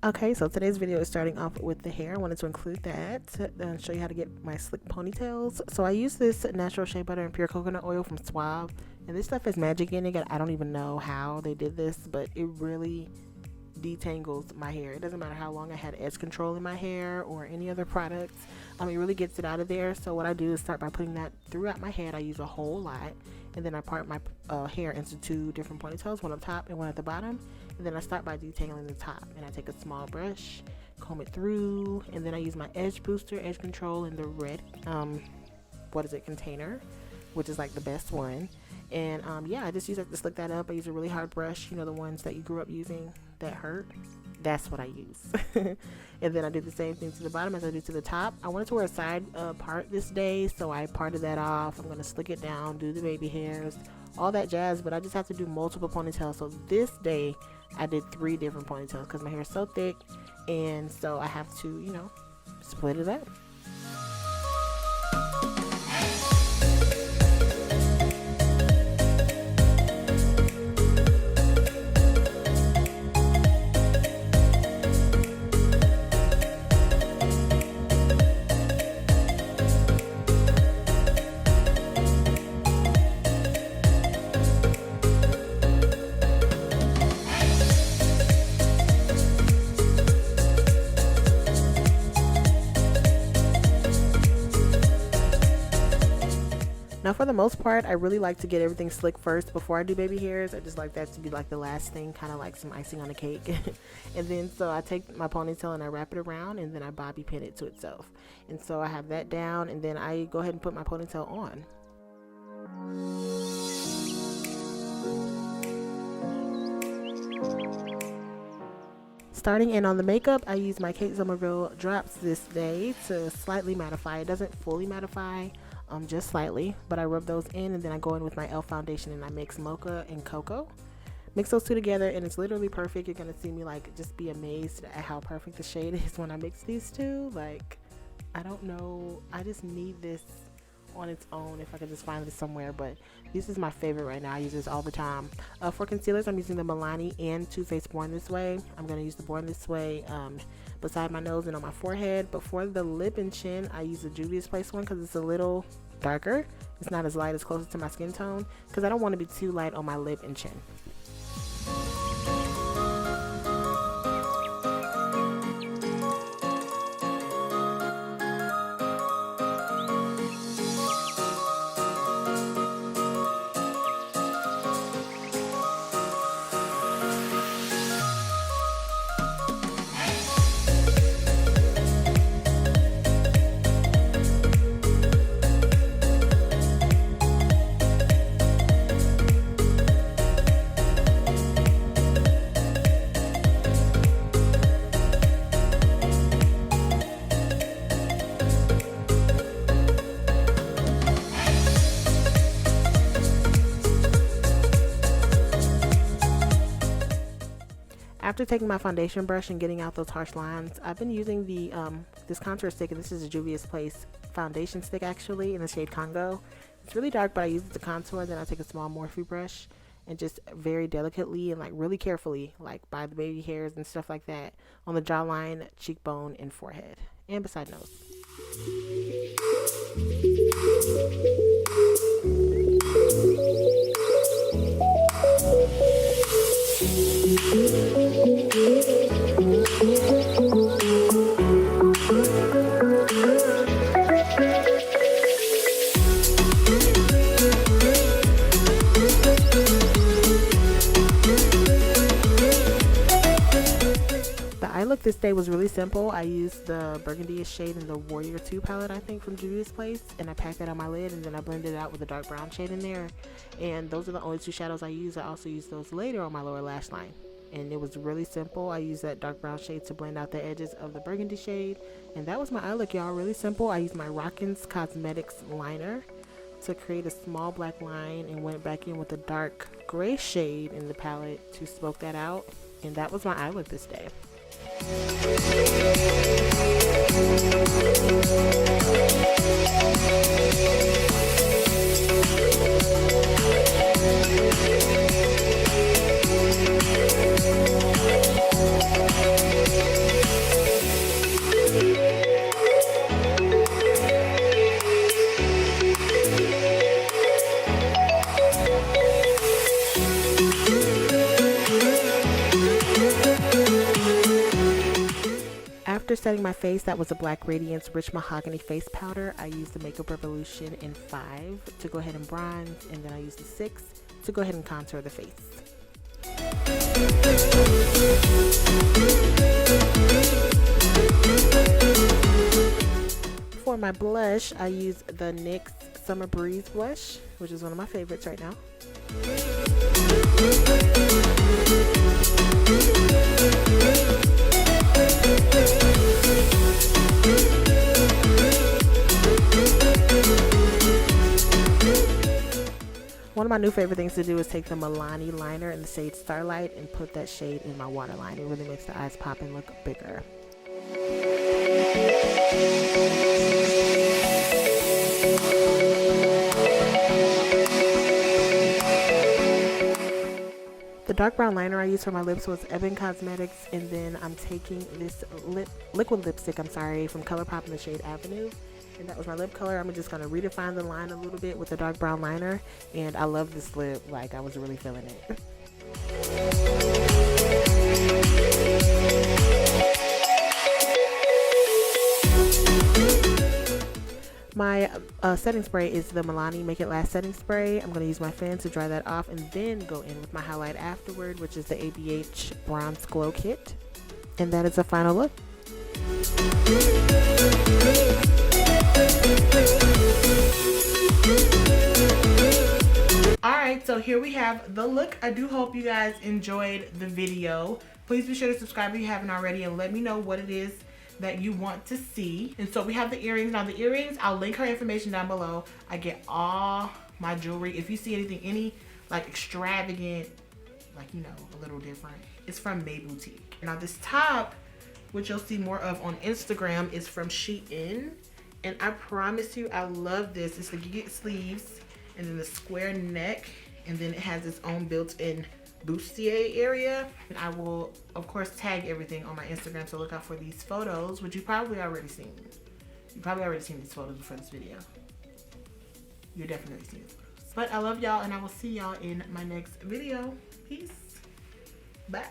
Okay, so today's video is starting off with the hair. I wanted to include that and show you how to get my slick ponytails. So I use this natural shea butter and pure coconut oil from Suave, and this stuff has magic in it. I don't even know how they did this, but it really detangles my hair. It doesn't matter how long I had edge control in my hair or any other products. It really gets it out of there. So what I do is start by putting that throughout my head. I use a whole lot, and then I part my hair into two different ponytails, one up top and one at the bottom. And then I start by detangling the top, and I take a small brush, comb it through, and then I use my edge booster, edge control in the red container, which is like the best one. And yeah, I just use it to slick that up. I use a really hard brush, you know, the ones that you grew up using that hurt. That's what I use. And then I do the same thing to the bottom as I do to the top. I wanted to wear a side part this day, so I parted that off. I'm going to slick it down, do the baby hairs, all that jazz, but I just have to do multiple ponytails. So this day I did 3 different ponytails because my hair is so thick, and so I have to, you know, split it up. Now for the most part, I really like to get everything slick first before I do baby hairs. I just like that to be like the last thing, kind of like some icing on the cake. And then so I take my ponytail and I wrap it around, and then I bobby pin it to itself. And so I have that down, and then I go ahead and put my ponytail on. Starting in on the makeup, I use my Kate Somerville drops this day to slightly mattify. It doesn't fully mattify, just slightly, but I rub those in, and then I go in with my e.l.f. foundation and I mix mocha and cocoa. Mix those two together, and it's literally perfect. You're gonna see me like just be amazed at how perfect the shade is when I mix these two. Like, I don't know, I just need this on its own if I could just find this somewhere, but this is my favorite right now. I use this all the time. For concealers, I'm using the Milani and Too Faced Born This Way. I'm going to use the Born This Way beside my nose and on my forehead, but for the lip and chin, I use the Juvia's Place one because it's a little darker. It's not as light, as closer to my skin tone, because I don't want to be too light on my lip and chin. After taking my foundation brush and getting out those harsh lines, I've been using the this contour stick, and this is a Juvia's Place foundation stick actually in the shade Congo. It's really dark, but I use it to contour. Then I take a small Morphe brush and just very delicately and like really carefully, like by the baby hairs and stuff like that, on the jawline, cheekbone, and forehead, and beside nose. Look, this day was really simple. I used the burgundy shade in the Warrior 2 palette, I think, from Juvia's Place, and I packed that on my lid, and then I blended it out with a dark brown shade in there. And those are the only 2 shadows I used. I also used those later on my lower lash line, and it was really simple. I used that dark brown shade to blend out the edges of the burgundy shade, and that was my eye look, y'all. Really simple. I used my Rockins Cosmetics liner to create a small black line, and went back in with a dark gray shade in the palette to smoke that out, and that was my eye look this day. after setting my face, that was a Black Radiance Rich Mahogany Face Powder. I used the Makeup Revolution in 5 to go ahead and bronze, and then I used the 6 to go ahead and contour the face. For my blush, I used the NYX Summer Breeze blush, which is one of my favorites right now. One of my new favorite things to do is take the Milani liner in the shade Starlight and put that shade in my waterline. It really makes the eyes pop and look bigger. The dark brown liner I used for my lips was Ebin Cosmetics, and then I'm taking this liquid lipstick, from ColourPop in the shade Avenue. And that was my lip color. I'm just going to redefine the line a little bit with the dark brown liner. And I love this lip. Like, I was really feeling it. My setting spray is the Milani Make It Last setting spray. I'm going to use my fan to dry that off and then go in with my highlight afterward, which is the ABH Bronze Glow Kit. And that is the final look. Alright, so here we have the look. I do hope you guys enjoyed the video. Please be sure to subscribe if you haven't already, and let me know what it is that you want to see. And so we have the earrings. Now the earrings, I'll link her information down below. I get all my jewelry. If you see anything, any like extravagant, like, you know, a little different, it's from May Boutique. Now this top, which you'll see more of on Instagram, is from Shein. And I promise you, I love this. It's the giggle sleeves and then the square neck, and then it has its own built-in bustier area. And I will, of course, tag everything on my Instagram, so look out for these photos, which you probably already seen. You probably already seen these photos before this video. You're definitely seeing these photos. But I love y'all, and I will see y'all in my next video. Peace. Bye.